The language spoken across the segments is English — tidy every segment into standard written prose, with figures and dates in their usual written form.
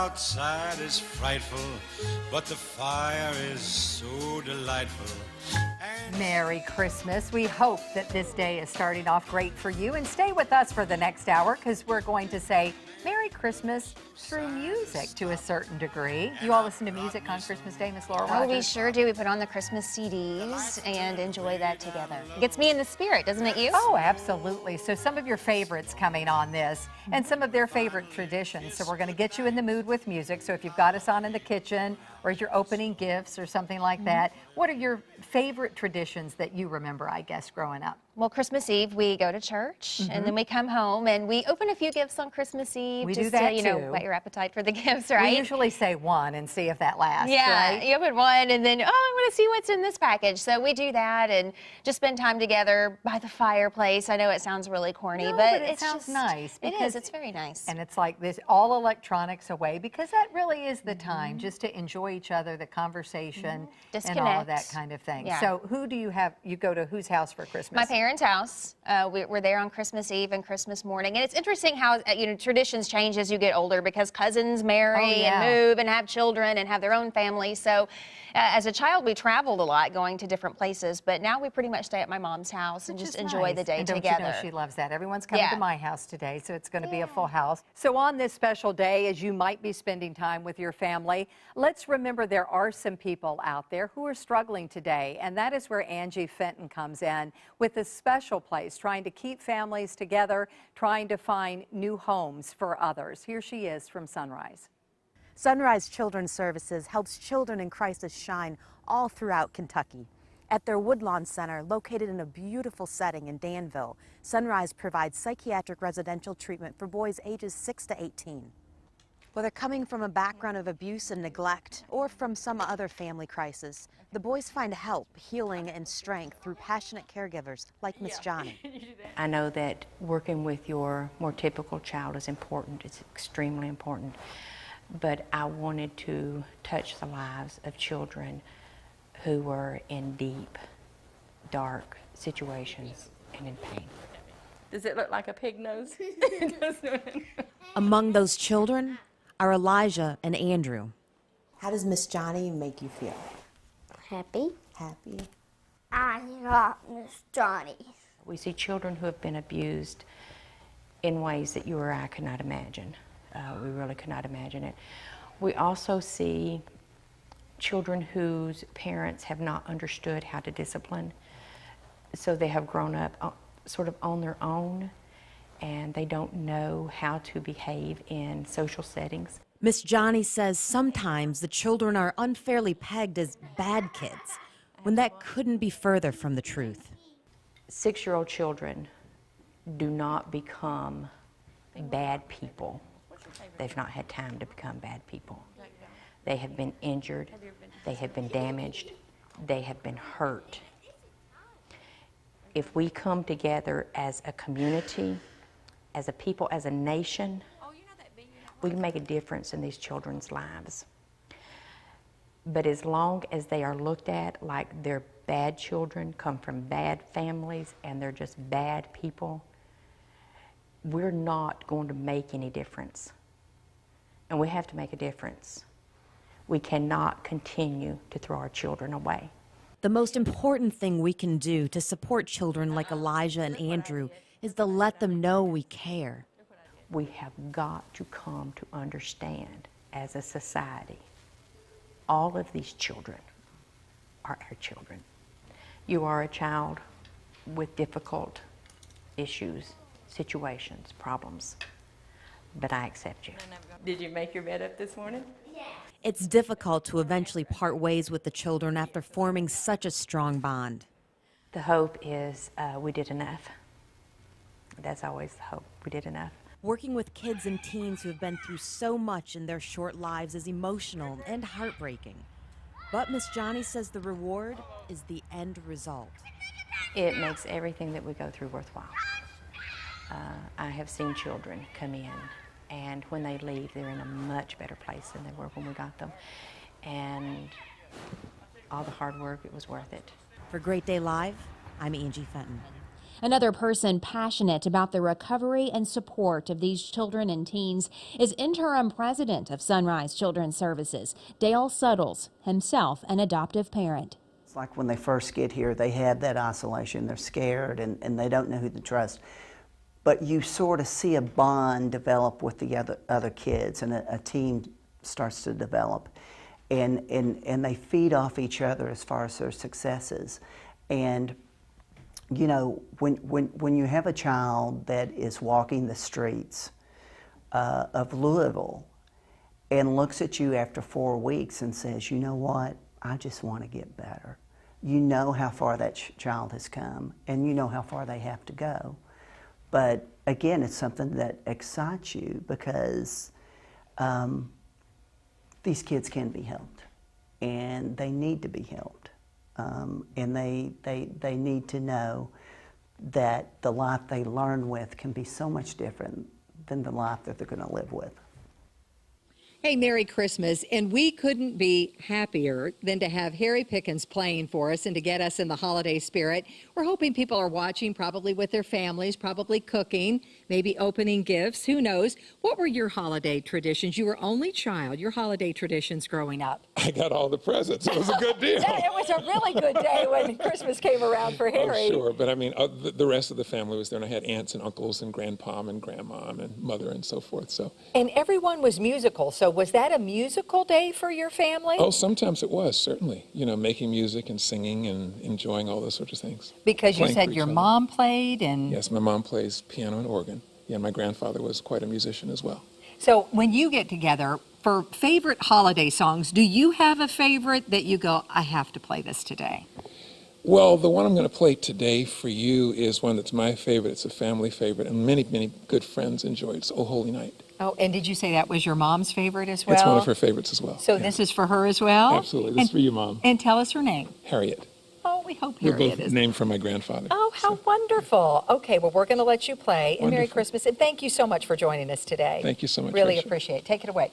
outside is frightful, but the fire is so delightful. Merry Christmas. We hope that this day is starting off great for you, and stay with us for the next hour because we're going to say Merry Christmas through music to a certain degree. You all listen to music on Christmas Day, Miss Laura Rogers? Oh, we sure do. We put on the Christmas CDs and enjoy that together. It gets me in the spirit, doesn't it you? Oh, absolutely. So some of your favorites coming on this and some of their favorite traditions. So we're going to get you in the mood with music. So if you've got us on in the kitchen or as you're opening gifts or something like that, what are your favorite traditions that you remember, I guess, growing up? Well, Christmas Eve, we go to church, and then we come home, and we open a few gifts on Christmas Eve. We just do that to, you know, too. whet your appetite for the gifts, right? We usually say one and see if that lasts, Yeah, right? you open one, and then, oh, I want to see what's in this package. So we do that and just spend time together by the fireplace. I know it sounds really corny, No, but it it's sounds just nice. It because- is. It's very nice. And it's like this, all electronics away, because that really is the time just to enjoy each other, the conversation, and all of that Disconnect. kind of thing. Yeah. So who do you have, you go to whose house for Christmas? My parents' house. We're there on Christmas Eve and Christmas morning, and it's interesting how traditions change as you get older because cousins marry yeah. and move and have children and have their own families. So, as a child, we traveled a lot, going to different places, but now we pretty much stay at my mom's house and Which just is enjoy nice. the day and don't together. You know she loves that. Everyone's coming Yeah. to my house today, so it's going to be a full house. So on this special day, as you might be spending time with your family, let's remember there are some people out there who are struggling today, and that is where Angie Fenton comes in with a special place, trying to keep families together, trying to find new homes for others. Here she is from Sunrise. Sunrise Children's Services helps children in crisis shine all throughout Kentucky. At their Woodlawn Center, located in a beautiful setting in Danville, Sunrise provides psychiatric residential treatment for boys ages 6 to 18. Whether coming from a background of abuse and neglect or from some other family crisis, the boys find help, healing, and strength through passionate caregivers like Miss Johnny. I know that working with your more typical child is important. It's extremely important. But I wanted to touch the lives of children who were in deep, dark situations and in pain. Does it look like a pig nose? Among those children are Elijah and Andrew. How does Miss Johnny make you feel? Happy. Happy. I love Miss Johnny. We see children who have been abused in ways that you or I could not imagine. We really could not imagine it. We also see children whose parents have not understood how to discipline, so they have grown up sort of on their own, and they don't know how to behave in social settings. Miss Johnny says sometimes the children are unfairly pegged as bad kids, when that couldn't be further from the truth. 6-year-old children do not become bad people. They've not had time to become bad people. They have been injured, they have been damaged, they have been hurt. If we come together as a community, as a people, as a nation, we can make a difference in these children's lives. But as long as they are looked at like they're bad children, come from bad families, and they're just bad people, we're not going to make any difference. And we have to make a difference. We cannot continue to throw our children away. The most important thing we can do to support children like Elijah and Andrew is to let them know we care. We have got to come to understand as a society, all of these children are our children. You are a child with difficult issues, situations, problems, but I accept you. Did you make your bed up this morning? It's difficult to eventually part ways with the children after forming such a strong bond. The hope is we did enough. That's always the hope. We did enough. Working with kids and teens who have been through so much in their short lives is emotional and heartbreaking. But Miss Johnny says the reward is the end result. It makes everything that we go through worthwhile. I have seen children come in, and when they leave, they're in a much better place than they were when we got them. And all the hard work, it was worth it. For Great Day Live, I'm Angie Fenton. Another person passionate about the recovery and support of these children and teens is interim president of Sunrise Children's Services, Dale Suttles, himself an adoptive parent. It's like when they first get here, they have that isolation. They're scared and they don't know who to trust. But you sort of see a bond develop with the other kids, and a team starts to develop. And they feed off each other as far as their successes. And you know, when you have a child that is walking the streets of Louisville and looks at you after 4 weeks and says, you know what, I just want to get better. You know how far that child has come, and you know how far they have to go. But again, it's something that excites you because these kids can be helped, and they need to be helped. And they need to know that the life they learn with can be so much different than the life that they're going to live with. Hey, Merry Christmas, and we couldn't be happier than to have Harry Pickens playing for us and to get us in the holiday spirit. We're hoping people are watching, probably with their families, probably cooking, maybe opening gifts, who knows. What were your holiday traditions? You were only child, your holiday traditions growing up. I got all the presents. It was a good deal. Yeah, it was a really good day when Christmas came around for Harry. Oh, sure, but I mean, the rest of the family was there, and I had aunts and uncles and grandpa and grandmom and mother and so forth. So. And everyone was musical, so was that a musical day for your family? Oh, sometimes it was, certainly. You know, making music and singing and enjoying all those sorts of things. Because you said your mom played and... Yes, my mom plays piano and organ. Yeah, my grandfather was quite a musician as well. So when you get together, for favorite holiday songs, do you have a favorite that you go, I have to play this today? Well, the one I'm going to play today for you is one that's my favorite. It's a family favorite, and many, many good friends enjoy it. It's Oh Holy Night. Oh, and did you say that was your mom's favorite as well? It's one of her favorites as well. So this is for her as well? Absolutely. This is for you, Mom. And tell us her name. Harriet. Oh, we hope We're Harriet both is. named for my grandfather. Oh, how wonderful. Okay, well, we're going to let you play. And Merry Wonderful. Christmas. And thank you so much for joining us today. Thank you so much, Really Rachel. appreciate it. Take it away.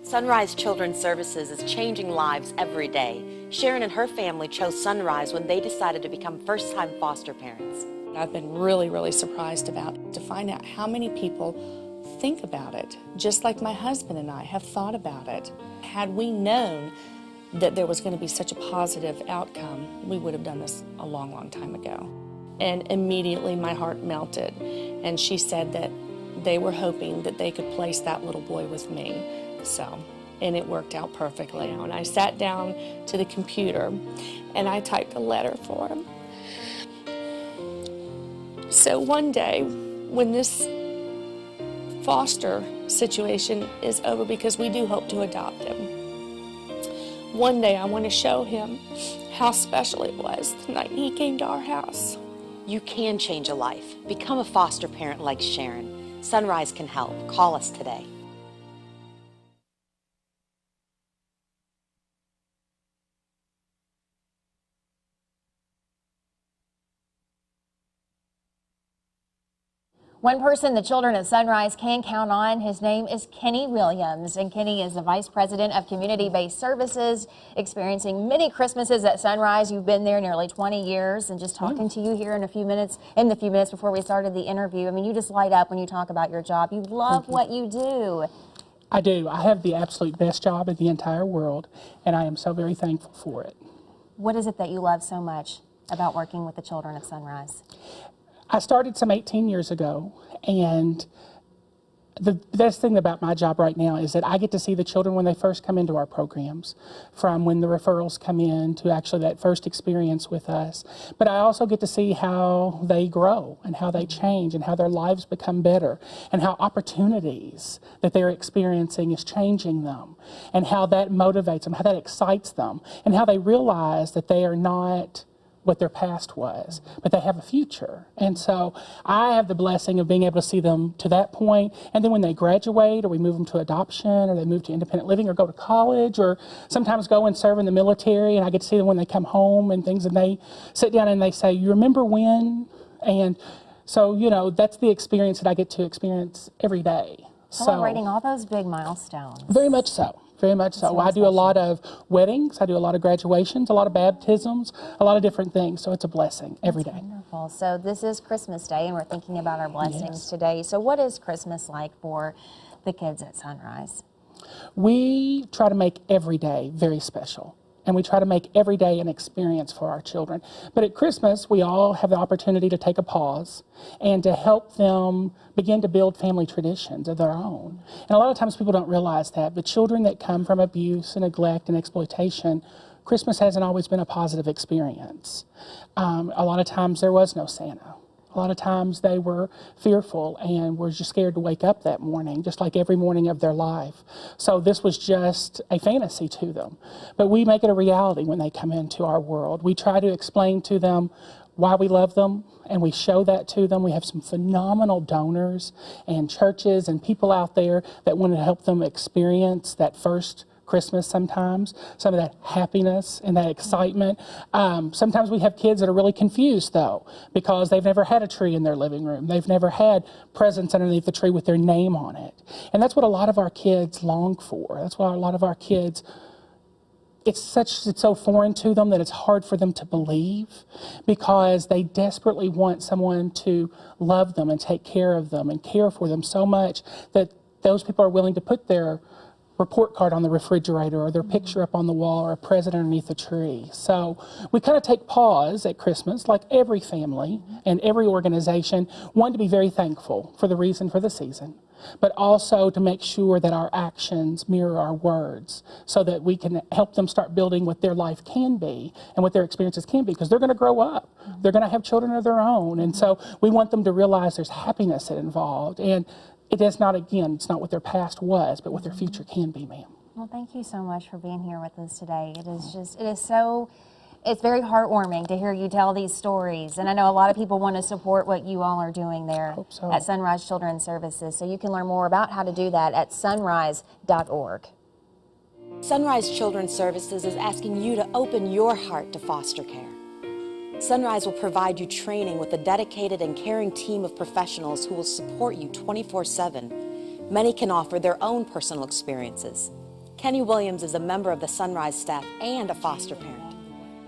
Sunrise Children's Services is changing lives every day. Sharon and her family chose Sunrise when they decided to become first-time foster parents. I've been really surprised to find out how many people think about it, just like my husband and I have thought about it. Had we known that there was going to be such a positive outcome, we would have done this a long time ago. And immediately my heart melted, and she said that they were hoping that they could place that little boy with me. And it worked out perfectly. And I sat down to the computer and I typed a letter for him. So one day, when this foster situation is over, because we do hope to adopt him, one day I want to show him how special it was the night he came to our house. You can change a life. Become a foster parent like Sharon. Sunrise can help. Call us today. One person the children of Sunrise can count on, his name is Kenny Williams, and Kenny is the Vice President of Community-Based Services, experiencing many Christmases at Sunrise. You've been there nearly 20 years, and just talking to you here in the few minutes before we started the interview, I mean, you just light up when you talk about your job. You love what you do. I do. I have the absolute best job in the entire world, and I am so very thankful for it. What is it that you love so much about working with the children of Sunrise? I started some 18 years ago, and the best thing about my job right now is that I get to see the children when they first come into our programs, from when the referrals come in to actually that first experience with us. But I also get to see how they grow and how they change and how their lives become better and how opportunities that they're experiencing is changing them and how that motivates them, how that excites them, and how they realize that they are not what their past was, but they have a future. And so I have the blessing of being able to see them to that point, and then when they graduate or we move them to adoption or they move to independent living or go to college or sometimes go and serve in the military, and I get to see them when they come home and things, and they sit down and they say, "You remember when?" And so, you know, that's the experience that I get to experience every day. Celebrating all those big milestones. Very much so. Very much so. I do a lot of weddings, I do a lot of graduations, a lot of baptisms, a lot of different things. So it's a blessing every day. Wonderful. So this is Christmas Day, and we're thinking about our blessings today. So what is Christmas like for the kids at Sunrise? We try to make every day very special. And we try to make every day an experience for our children. But at Christmas, we all have the opportunity to take a pause and to help them begin to build family traditions of their own. And a lot of times people don't realize that, but children that come from abuse and neglect and exploitation, Christmas hasn't always been a positive experience. A lot of times there was no Santa. A lot of times they were fearful and were just scared to wake up that morning, just like every morning of their life. So this was just a fantasy to them. But we make it a reality when they come into our world. We try to explain to them why we love them, and we show that to them. We have some phenomenal donors and churches and people out there that want to help them experience that first Christmas sometimes, some of that happiness and that excitement. Sometimes we have kids that are really confused, though, because they've never had a tree in their living room. They've never had presents underneath the tree with their name on it. And that's what a lot of our kids long for. That's why a lot of our kids, it's so foreign to them that it's hard for them to believe, because they desperately want someone to love them and take care of them and care for them so much that those people are willing to put their report card on the refrigerator or their picture up on the wall or a present underneath a tree. So we kind of take pause at Christmas, like every family and every organization, one, to be very thankful for the reason for the season, but also to make sure that our actions mirror our words so that we can help them start building what their life can be and what their experiences can be, because they're going to grow up. They're going to have children of their own. And so we want them to realize there's happiness involved. And it is not, again, it's not what their past was, but what their future can be, ma'am. Well, thank you so much for being here with us today. It's very heartwarming to hear you tell these stories. And I know a lot of people want to support what you all are doing there at Sunrise Children's Services. So you can learn more about how to do that at sunrise.org. Sunrise Children's Services is asking you to open your heart to foster care. Sunrise will provide you training with a dedicated and caring team of professionals who will support you 24/7. Many can offer their own personal experiences. Kenny Williams is a member of the Sunrise staff and a foster parent.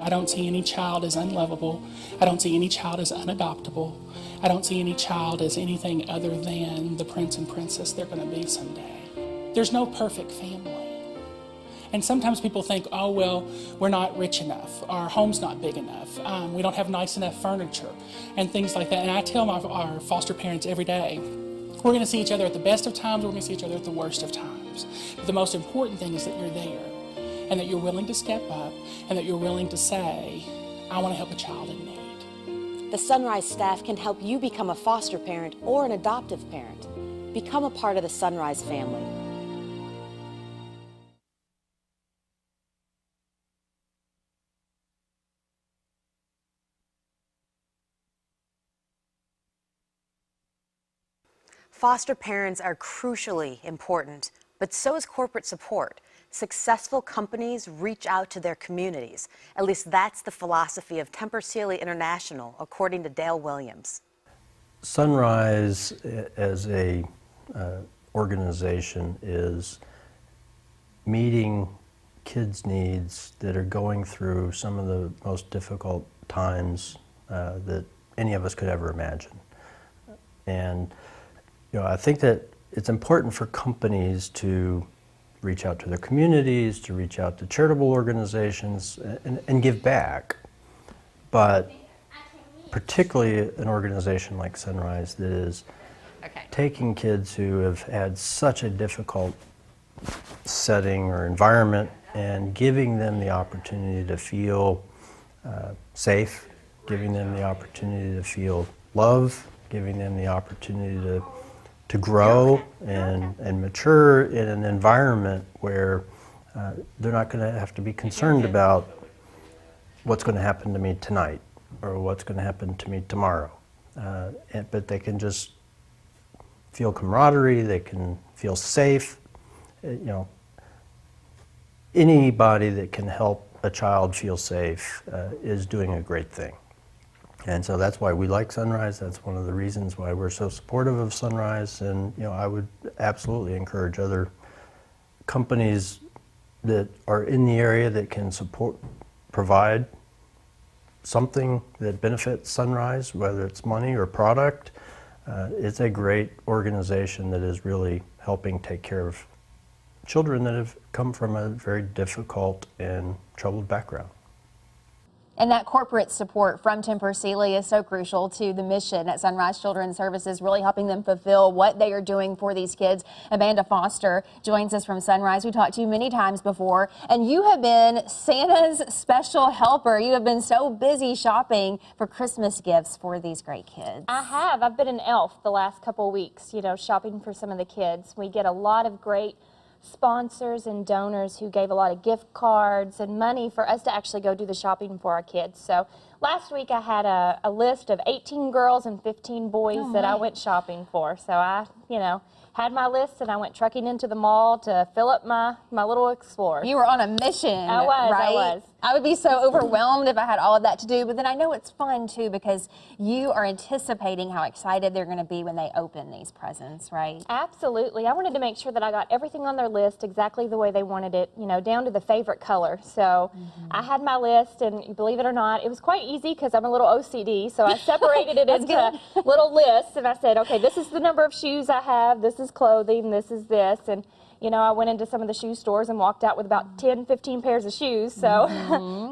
I don't see any child as unlovable. I don't see any child as unadoptable. I don't see any child as anything other than the prince and princess they're going to be someday. There's no perfect family. And sometimes people think, oh, well, we're not rich enough. Our home's not big enough. We don't have nice enough furniture and things like that. And I tell our foster parents every day, we're going to see each other at the best of times, we're going to see each other at the worst of times. But the most important thing is that you're there and that you're willing to step up and that you're willing to say, I want to help a child in need. The Sunrise staff can help you become a foster parent or an adoptive parent. Become a part of the Sunrise family. Foster parents are crucially important, but so is corporate support. Successful companies reach out to their communities. At least that's the philosophy of Tempur Sealy International, according to Dale Williams. Sunrise as a organization is meeting kids' needs that are going through some of the most difficult times that any of us could ever imagine. And I think that it's important for companies to reach out to their communities, to reach out to charitable organizations, and give back. But particularly an organization like Sunrise that is taking kids who have had such a difficult setting or environment and giving them the opportunity to feel safe, giving them the opportunity to feel love, giving them the opportunity to grow and mature in an environment where they're not going to have to be concerned about what's going to happen to me tonight or what's going to happen to me tomorrow. But they can just feel camaraderie, they can feel safe. Anybody that can help a child feel safe is doing a great thing. And so that's why we like Sunrise. That's one of the reasons why we're so supportive of Sunrise. And I would absolutely encourage other companies that are in the area that can provide something that benefits Sunrise, whether it's money or product. It's a great organization that is really helping take care of children that have come from a very difficult and troubled background. And that corporate support from Tempur Sealy is so crucial to the mission at Sunrise Children's Services, really helping them fulfill what they are doing for these kids. Amanda Foster joins us from Sunrise. We talked to you many times before, and you have been Santa's special helper. You have been so busy shopping for Christmas gifts for these great kids. I have. I've been an elf the last couple of weeks, shopping for some of the kids. We get a lot of great sponsors and donors who gave a lot of gift cards and money for us to actually go do the shopping for our kids. So last week I had a list of 18 girls and 15 boys that I went shopping for. So I, had my list and I went trucking into the mall to fill up my little Explorer. You were on a mission. I was, right? I was. I would be so overwhelmed if I had all of that to do, but then I know it's fun too because you are anticipating how excited they're going to be when they open these presents, right? Absolutely. I wanted to make sure that I got everything on their list exactly the way they wanted it, down to the favorite color. So I had my list, and believe it or not, it was quite easy because I'm a little OCD, so I separated it into little lists, and I said, okay, this is the number of shoes I have, this is clothing, this is this, and I went into some of the shoe stores and walked out with about 10, 15 pairs of shoes, so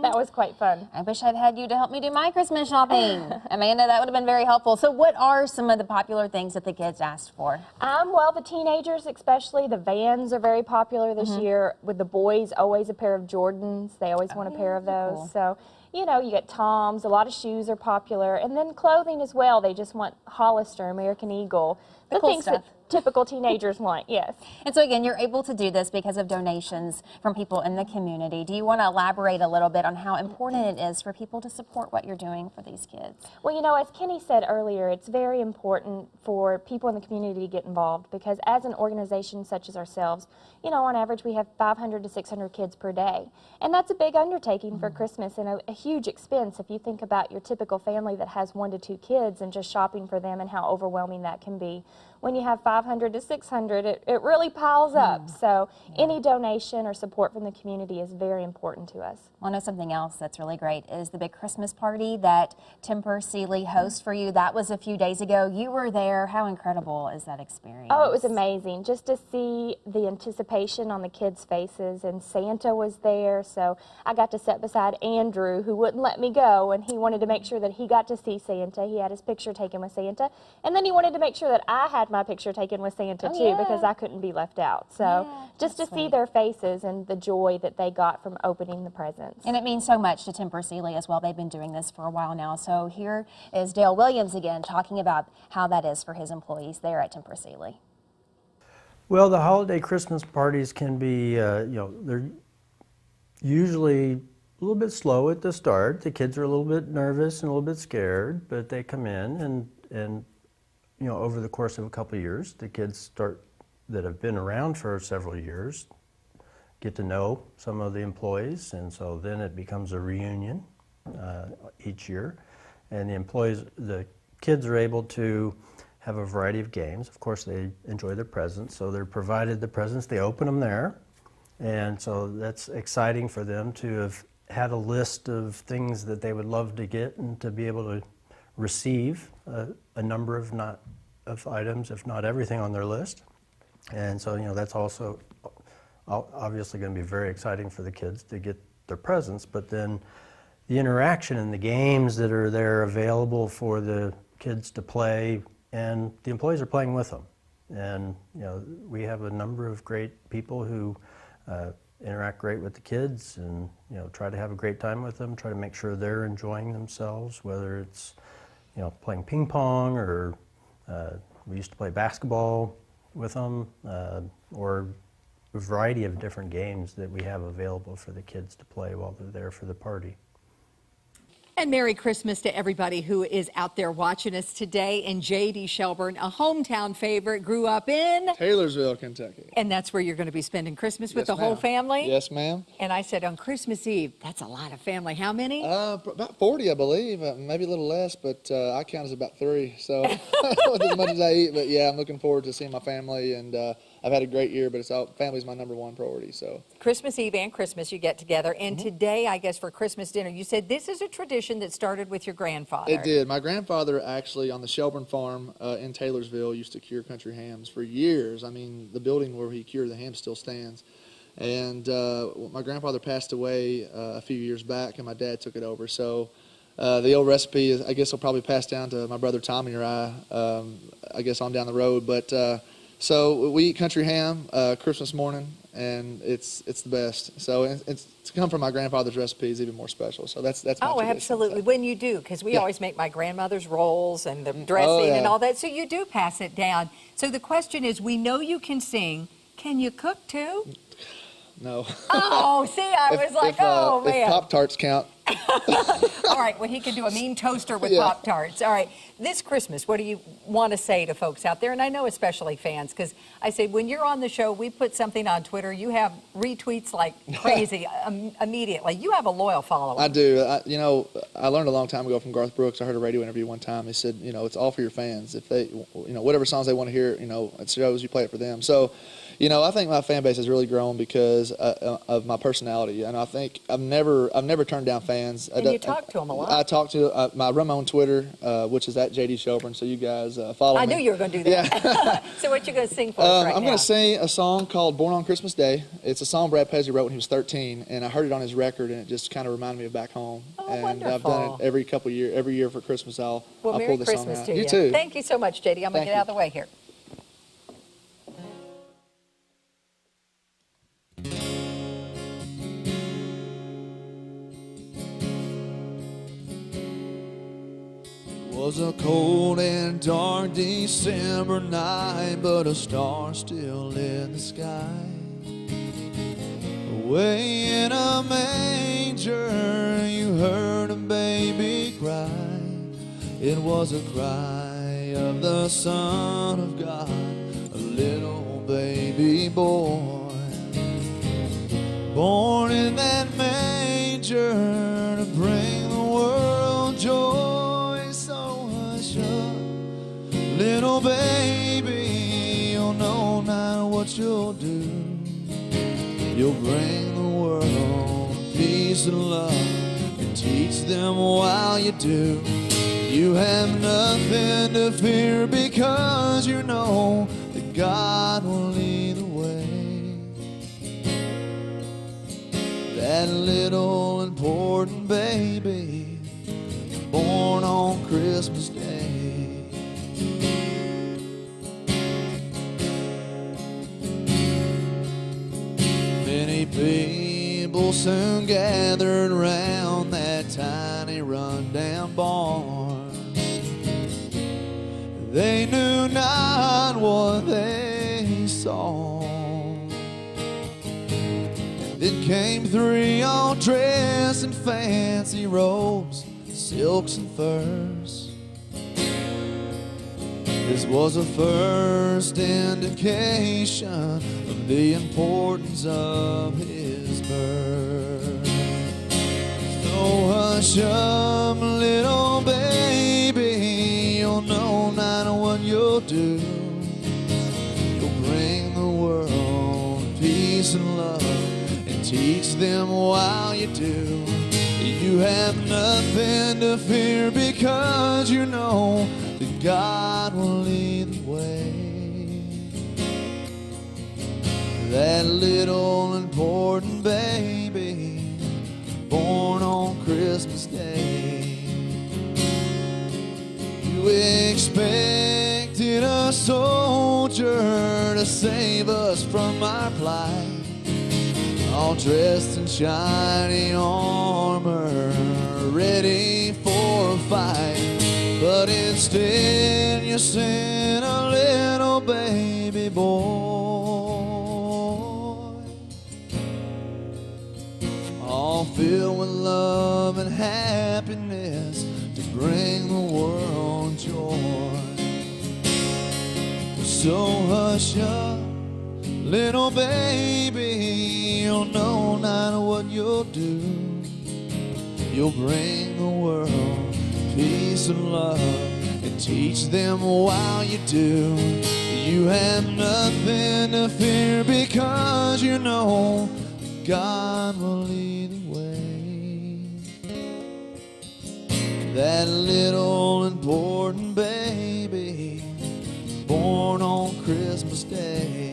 that was quite fun. I wish I'd had you to help me do my Christmas shopping. Amanda, that would have been very helpful. So what are some of the popular things that the kids asked for? Well, the teenagers especially, the Vans are very popular this year. With the boys, always a pair of Jordans. They always want a pair of those. Cool. So, you get Toms, a lot of shoes are popular, and then clothing as well. They just want Hollister, American Eagle, the cool things stuff. that typical teenagers want, yes. And so again, you're able to do this because of donations from people in the community. Do you want to elaborate a little bit on how important it is for people to support what you're doing for these kids? Well, as Kenny said earlier, it's very important for people in the community to get involved because as an organization such as ourselves, on average we have 500 to 600 kids per day. And that's a big undertaking for Christmas and a huge expense if you think about your typical family that has 1 to 2 kids and just shopping for them and how overwhelming that can be. when you have 500 to 600, it really piles up. So any donation or support from the community is very important to us. I know something else that's really great is the big Christmas party that Temper Seeley hosts for you. That was a few days ago. You were there. How incredible is that experience? Oh, it was amazing just to see the anticipation on the kids' faces, and Santa was there, so I got to sit beside Andrew, who wouldn't let me go, and he wanted to make sure that he got to see Santa. He had his picture taken with Santa, and then he wanted to make sure that I had my picture taken with Santa too, because I couldn't be left out. So just to see their faces and the joy that they got from opening the presents. And it means so much to Temper Seeley as well. They've been doing this for a while now. So here is Dale Williams again talking about how that is for his employees there at Temper Seeley. Well, the holiday Christmas parties can be, they're usually a little bit slow at the start. The kids are a little bit nervous and a little bit scared, but they come in and over the course of a couple of years, the kids that have been around for several years get to know some of the employees, and so then it becomes a reunion each year, and the kids are able to have a variety of games. Of course, they enjoy their presents, so they're provided the presents, they open them there, and so that's exciting for them to have had a list of things that they would love to get and to be able to receive a number of items, if not everything on their list. And so, that's also obviously going to be very exciting for the kids to get their presents, but then the interaction and the games that are there available for the kids to play, and the employees are playing with them. And we have a number of great people who interact great with the kids and try to have a great time with them, try to make sure they're enjoying themselves, whether it's playing ping pong, or we used to play basketball with them, or a variety of different games that we have available for the kids to play while they're there for the party. And Merry Christmas to everybody who is out there watching us today. And J.D. Shelburne, a hometown favorite, grew up in Taylorsville, Kentucky. And that's where you're going to be spending Christmas with Yes, the whole ma'am. family? Yes, ma'am. And I said, on Christmas Eve, that's a lot of family. How many? About 40, I believe. Maybe a little less, but I count as about 3. So not as much as I eat, but yeah, I'm looking forward to seeing my family, and I've had a great year, but family's my #1 priority. So Christmas Eve and Christmas you get together. And today, I guess, for Christmas dinner, you said this is a tradition that started with your grandfather. It did. My grandfather actually on the Shelburne farm in Taylorsville used to cure country hams for years. I mean, the building where he cured the ham still stands. And my grandfather passed away a few years back, and my dad took it over. So the old recipe, I guess, will probably pass down to my brother Tommy or I guess on down the road. But so we eat country ham Christmas morning, and it's the best. So it's to come from my grandfather's recipe is even more special. So that's my tradition. Absolutely. When you do, because we always make my grandmother's rolls and the dressing and all that. So you do pass it down. So the question is, we know you can sing. Can you cook too? No. Oh, see, I was like, oh, man. If Pop-Tarts count. All right, well, he can do a mean toaster with Pop-Tarts. All right, this Christmas, what do you want to say to folks out there? And I know especially fans, because I say when you're on the show, we put something on Twitter, you have retweets like crazy immediately. You have a loyal following. I do. I learned a long time ago from Garth Brooks. I heard a radio interview one time. He said, it's all for your fans. If they, whatever songs they want to hear, it shows you play it for them. So, I think my fan base has really grown because of my personality, and I think I've never turned down fans. And you talk to them a lot. I talk to I run my own Twitter, which is at JD Shelburne. So you guys follow me. I knew you were going to do that. Yeah. So what you going to sing for us right now? I'm going to sing a song called "Born on Christmas Day." It's a song Brad Paisley wrote when he was 13, and I heard it on his record, and it just kind of reminded me of back home. And wonderful. I've done it every year for Christmas. I'll Merry pull this Christmas song out. to you. You too. Thank you so much, JD. I'm going to get out of the way here. It was a cold and dark December night, but a star still lit the sky. Away in a manger, you heard a baby cry. It was a cry of the Son of God, a little baby boy, born in that manger to bring the world joy. So hush up, little baby, matter what you'll do, you'll bring the world peace and love and teach them while you do. You have nothing to fear because you know that God will lead the way. That little important baby born on Christmas Day. Many people soon gathered around that tiny rundown barn. They knew not what they saw. And then came three all dressed in fancy robes, silks and furs. This was a first indication of the importance of his birth. So hush up, little baby, you'll know not what you'll do. You'll bring the world peace and love and teach them while you do. You have nothing to fear because you know that God will lead the way. That little important baby born on Christmas Day. You expected a soldier to save us from our plight, all dressed in shiny armor, ready for a fight. But instead you sent a little baby boy, all filled with love and happiness to bring the world joy. So hush up, little baby, you'll know not what you'll do. You'll bring the world peace and love and teach them while you do. You have nothing to fear because you know God will lead the way. That little important baby born on Christmas Day.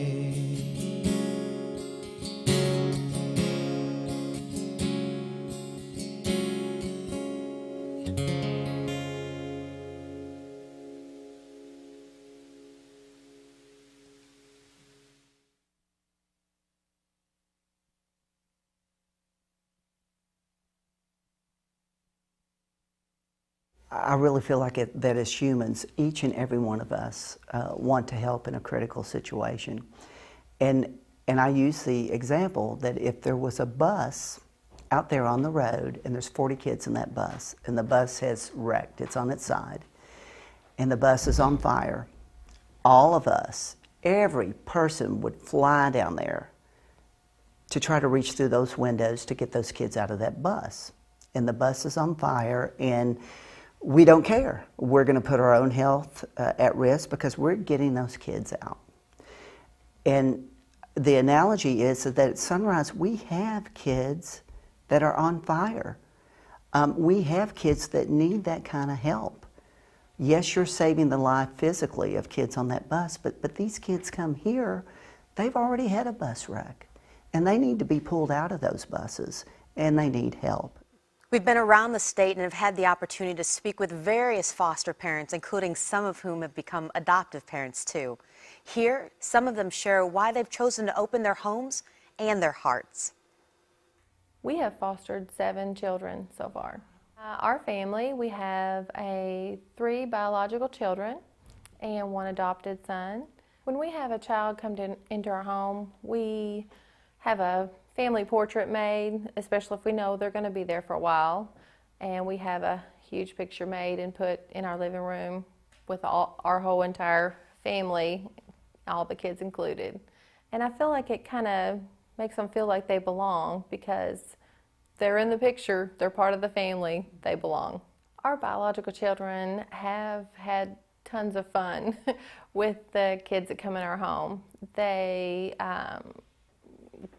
I really feel like that as humans, each and every one of us want to help in a critical situation. And I use the example that if there was a bus out there on the road and there's 40 kids in that bus and the bus has wrecked, it's on its side, and the bus is on fire, all of us, every person would fly down there to try to reach through those windows to get those kids out of that bus. And the bus is on fire and we don't care. We're going to put our own health at risk because we're getting those kids out. And the analogy is that at Sunrise, we have kids that are on fire. We have kids that need that kind of help. Yes, you're saving the life physically of kids on that bus, but these kids come here, they've already had a bus wreck, and they need to be pulled out of those buses, and they need help. We've been around the state and have had the opportunity to speak with various foster parents, including some of whom have become adoptive parents too. Here, some of them share why they've chosen to open their homes and their hearts. We have fostered 7 children so far. Our family, we have 3 biological children and 1 adopted son. When we have a child come into our home, we have a family portrait made, especially if we know they're going to be there for a while. And we have a huge picture made and put in our living room with our whole entire family, all the kids included. And I feel like it kind of makes them feel like they belong because they're in the picture, they're part of the family, they belong. Our biological children have had tons of fun with the kids that come in our home. They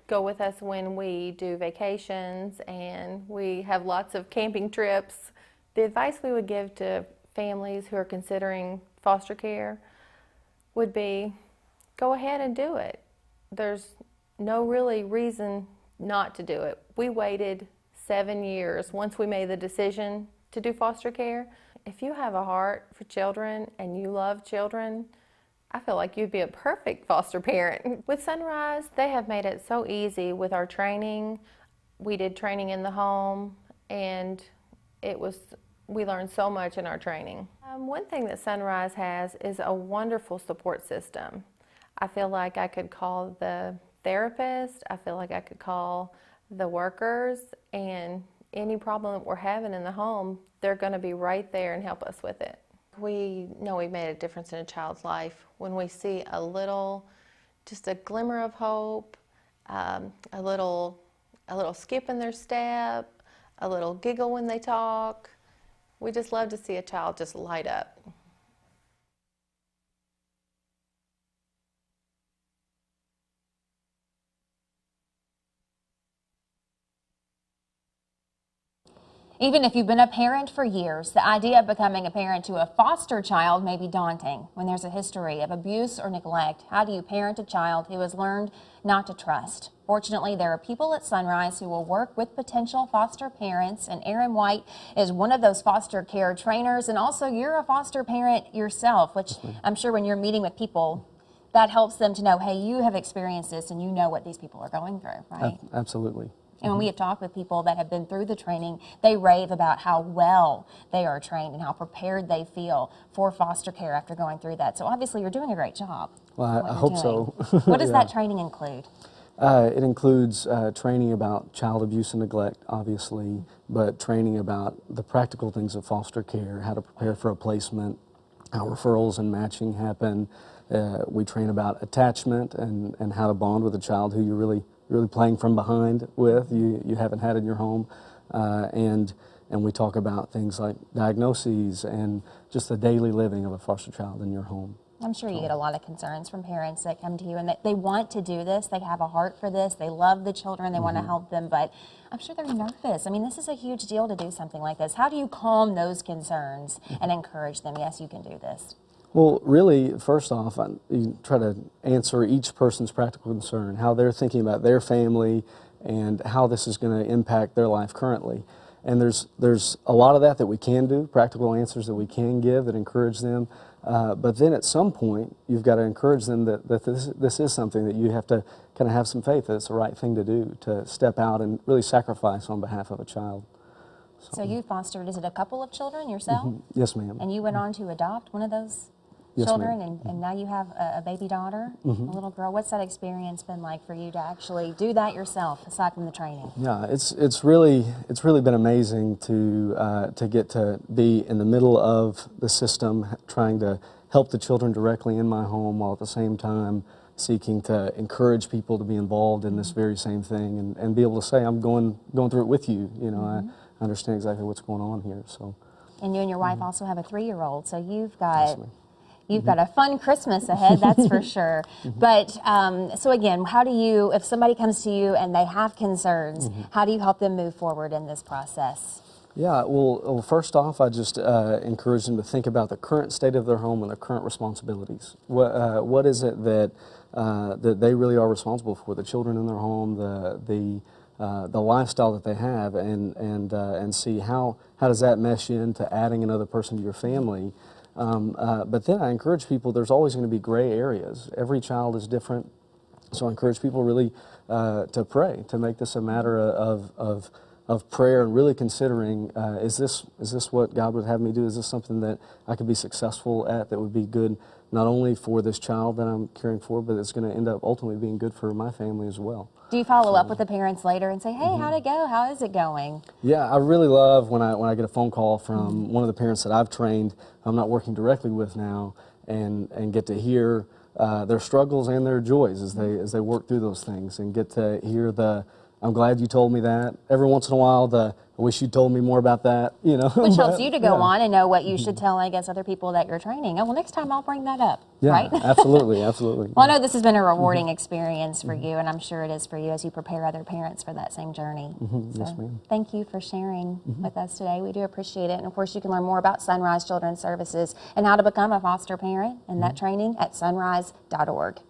go with us when we do vacations, and we have lots of camping trips. The advice we would give to families who are considering foster care would be, go ahead and do it. There's no really reason not to do it. We waited 7 years once we made the decision to do foster care. If you have a heart for children and you love children, I feel like you'd be a perfect foster parent. With Sunrise, they have made it so easy with our training. We did training in the home, and we learned so much in our training. One thing that Sunrise has is a wonderful support system. I feel like I could call the therapist, I feel like I could call the workers, and any problem that we're having in the home, they're going to be right there and help us with it. We know we've made a difference in a child's life when we see just a glimmer of hope, a little skip in their step, a little giggle when they talk. We just love to see a child just light up. Even if you've been a parent for years, the idea of becoming a parent to a foster child may be daunting. When there's a history of abuse or neglect, how do you parent a child who has learned not to trust? Fortunately, there are people at Sunrise who will work with potential foster parents, and Erin White is one of those foster care trainers, and also you're a foster parent yourself, which I'm sure when you're meeting with people, that helps them to know, hey, you have experienced this and you know what these people are going through, right? Absolutely. And when we have talked with people that have been through the training, they rave about how well they are trained and how prepared they feel for foster care after going through that. So obviously you're doing a great job. Well, I hope so. What does that training include? It includes training about child abuse and neglect, obviously, but training about the practical things of foster care, how to prepare for a placement, how referrals and matching happen. We train about attachment and how to bond with a child who you're really playing from behind with, you haven't had in your home. And we talk about things like diagnoses and just the daily living of a foster child in your home. I'm sure you get a lot of concerns from parents that come to you and they want to do this, they have a heart for this, they love the children, they want to help them, but I'm sure they're nervous. I mean, this is a huge deal to do something like this. How do you calm those concerns and encourage them, yes, you can do this? Well, really, first off, you try to answer each person's practical concern, how they're thinking about their family and how this is going to impact their life currently. And there's a lot of that we can do, practical answers that we can give that encourage them. But then at some point, you've got to encourage them that this is something that you have to kind of have some faith that it's the right thing to do, to step out and really sacrifice on behalf of a child. So you fostered, is it a couple of children yourself? Yes, ma'am. And you went on to adopt one of those children, and now you have a baby daughter, a little girl. What's that experience been like for you to actually do that yourself, aside from the training? Yeah, it's really been amazing to get to be in the middle of the system, trying to help the children directly in my home, while at the same time seeking to encourage people to be involved in this very same thing, and be able to say, I'm going through it with you. You know, I understand exactly what's going on here. So. And you and your wife also have a 3-year-old, so you've got. You've got a fun Christmas ahead, that's for sure. But so again, how do you, if somebody comes to you and they have concerns, how do you help them move forward in this process? Yeah, well first off, I just encourage them to think about the current state of their home and their current responsibilities. What is it that they really are responsible for? The children in their home, the lifestyle that they have, and see how does that mesh into adding another person to your family. But then I encourage people, there's always going to be gray areas. Every child is different, so I encourage people really to pray, to make this a matter of prayer and really considering, is this what God would have me do? Is this something that I could be successful at that would be good not only for this child that I'm caring for, but it's going to end up ultimately being good for my family as well. Do you follow up with the parents later and say, hey, how'd it go? How is it going? Yeah, I really love when I get a phone call from one of the parents that I've trained, I'm not working directly with now, and get to hear their struggles and their joys as they work through those things, and get to hear I'm glad you told me that. Every once in a while, I wish you told me more about that, you know. Which helps you to go Yeah. on and know what you should tell, I guess, other people that you're training. Oh, well, next time I'll bring that up, Yeah, right? absolutely, absolutely. Well, I know this has been a rewarding experience for you, and I'm sure it is for you as you prepare other parents for that same journey. Yes, ma'am. Thank you for sharing with us today. We do appreciate it. And of course, you can learn more about Sunrise Children's Services and how to become a foster parent and that training at sunrise.org.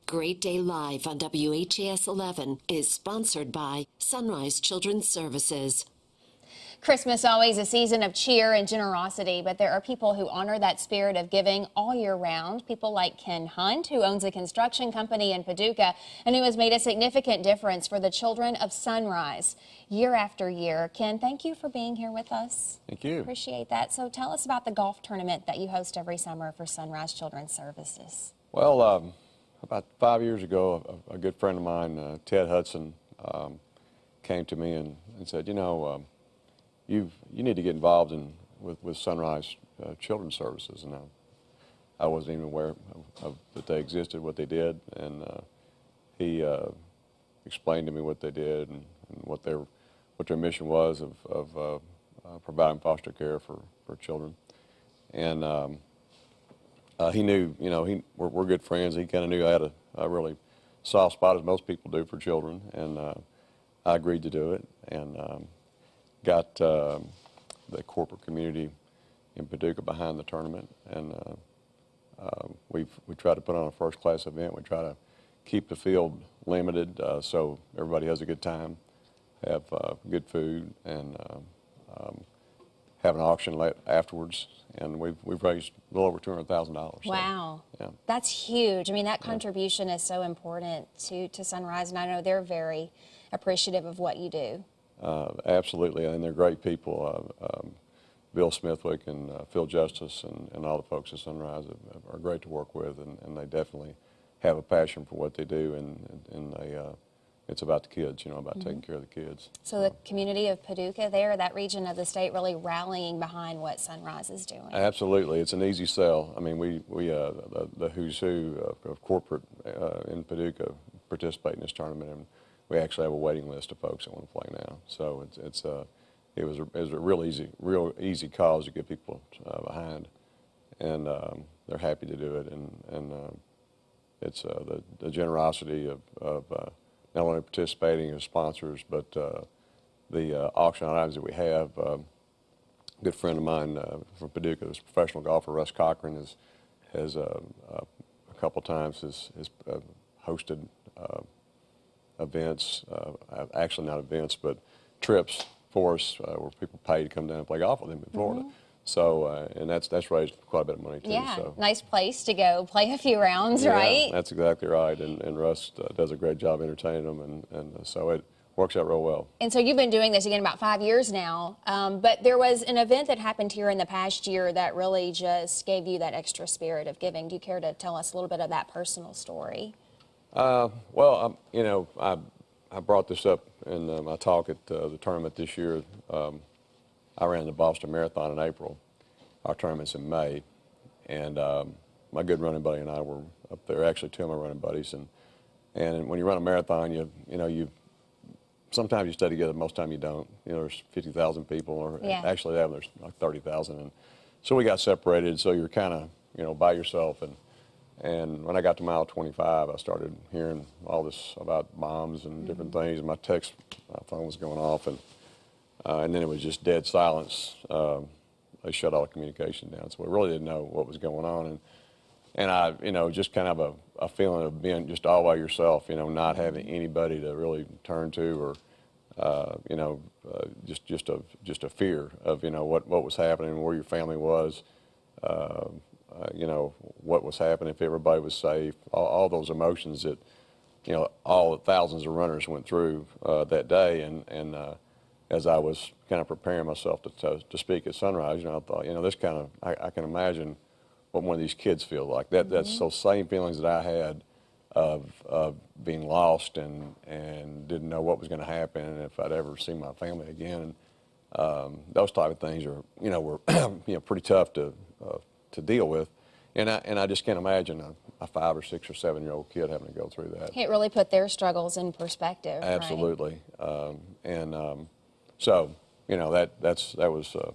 Great Day Live on WHAS 11 is sponsored by Sunrise Children's Services. Christmas always a season of cheer and generosity, but there are people who honor that spirit of giving all year round. People like Ken Hunt, who owns a construction company in Paducah and who has made a significant difference for the children of Sunrise year after year. Ken, thank you for being here with us. Thank you. Appreciate that. So tell us about the golf tournament that you host every summer for Sunrise Children's Services. Well, about 5 years ago, a good friend of mine, Ted Hudson, came to me and said, you know, you need to get involved with Sunrise Children's Services. And I wasn't even aware of that they existed, what they did, and he explained to me what they did and what their mission was of providing foster care for children. And he knew, you know, we're good friends. He kind of knew I had a really soft spot, as most people do, for children, and I agreed to do it, and got the corporate community in Paducah behind the tournament, and we try to put on a first-class event. We try to keep the field limited so everybody has a good time, have good food, and have an auction afterwards, and we've raised a little over $200,000. Wow. So, yeah. That's huge. I mean, that contribution is so important to Sunrise, and I know they're very appreciative of what you do. Absolutely, and they're great people. Bill Smithwick and Phil Justice and all the folks at Sunrise are great to work with, and they definitely have a passion for what they do, and they it's about the kids, you know, about taking care of the kids. So the community of Paducah there, that region of the state, really rallying behind what Sunrise is doing. Absolutely, it's an easy sell. I mean, we the who's who of corporate in Paducah participate in this tournament, and we actually have a waiting list of folks that want to play now. So it was a real easy cause to get people behind, and they're happy to do it, and it's the generosity of not only participating as sponsors, but the auction items that we have. A good friend of mine from Paducah, this professional golfer, Russ Cochran, has a couple times has hosted events, actually not events, but trips for us where people pay to come down and play golf with them in Florida. So, and that's raised quite a bit of money too. Yeah, so. nice place to go play a few rounds, Yeah, right? That's exactly right, and Russ does a great job entertaining them, and so it works out real well. And so you've been doing this again about 5 years now, but there was an event that happened here in the past year that really just gave you that extra spirit of giving. Do you care to tell us a little bit of that personal story? Well, you know, I brought this up in my talk at the tournament this year. I ran the Boston Marathon in April. Our tournament's in May, and my good running buddy and I were up there. Actually, two of my running buddies, and when you run a marathon, you know sometimes you stay together, most time you don't. You know, there's 50,000 people, or actually there's like 30,000, and so we got separated. So you're kind of by yourself, and when I got to mile 25, I started hearing all this about bombs and different things, and my phone was going off, and then it was just dead silence. They shut all the communication down, so we really didn't know what was going on, and I, just kind of a feeling of being just all by yourself, not having anybody to really turn to, or just a fear of what was happening, where your family was, what was happening, if everybody was safe, all those emotions that all the thousands of runners went through that day, and as I was kind of preparing myself to speak at Sunrise, I thought, this kind of, I can imagine what one of these kids feel like. That's those same feelings that I had of being lost and didn't know what was going to happen and if I'd ever see my family again. Those type of things are, were pretty tough to deal with. And I just can't imagine a 5 or 6 or 7 year old kid having to go through that. It really put their struggles in perspective. Absolutely. Right? So, that was a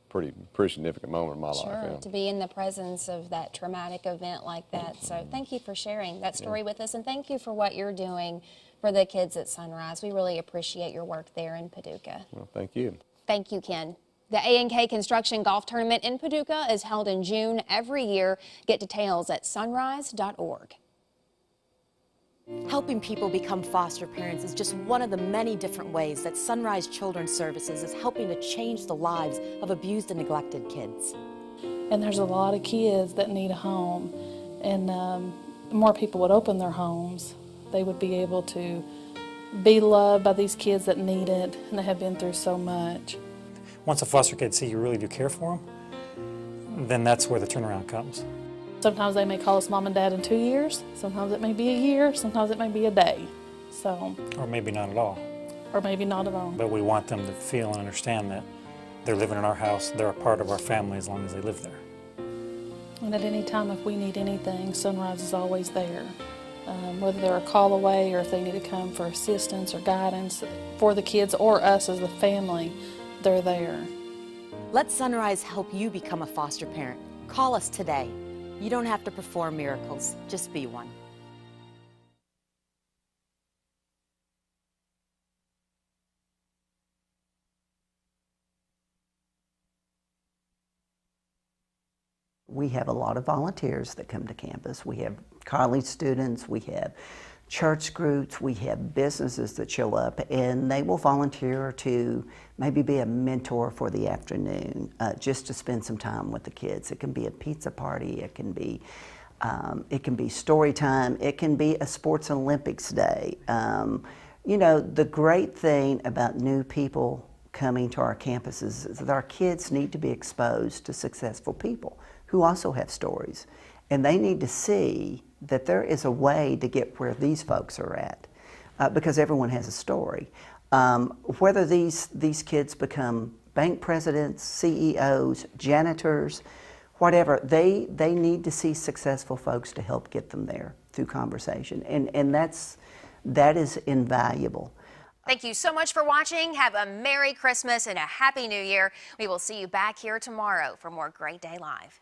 pretty significant moment in my life. Sure, to be in the presence of that traumatic event like that. So thank you for sharing that story with us, and thank you for what you're doing for the kids at Sunrise. We really appreciate your work there in Paducah. Well, thank you. Thank you, Ken. The A&K Construction Golf Tournament in Paducah is held in June every year. Get details at sunrise.org. Helping people become foster parents is just one of the many different ways that Sunrise Children's Services is helping to change the lives of abused and neglected kids. And there's a lot of kids that need a home, and the more people would open their homes, they would be able to be loved by these kids that need it, and they have been through so much. Once a foster kid see you really do care for them, then that's where the turnaround comes. Sometimes they may call us mom and dad in 2 years, sometimes it may be a year, sometimes it may be a day. So, or maybe not at all. Or maybe not at all. But we want them to feel and understand that they're living in our house, they're a part of our family as long as they live there. And at any time if we need anything, Sunrise is always there. Whether they're a call away or if they need to come for assistance or guidance for the kids or us as the family, they're there. Let Sunrise help you become a foster parent. Call us today. You don't have to perform miracles, just be one. We have a lot of volunteers that come to campus. We have college students, we have church groups, we have businesses that show up, and they will volunteer to maybe be a mentor for the afternoon, just to spend some time with the kids. It can be a pizza party, it can be story time, it can be a sports Olympics day. You know, the great thing about new people coming to our campuses is that our kids need to be exposed to successful people who also have stories. And they need to see that there is a way to get where these folks are at, because everyone has a story. Whether these kids become bank presidents, CEOs, janitors, whatever, they need to see successful folks to help get them there through conversation. And that is invaluable. Thank you so much for watching. Have a Merry Christmas and a Happy New Year. We will see you back here tomorrow for more Great Day Live.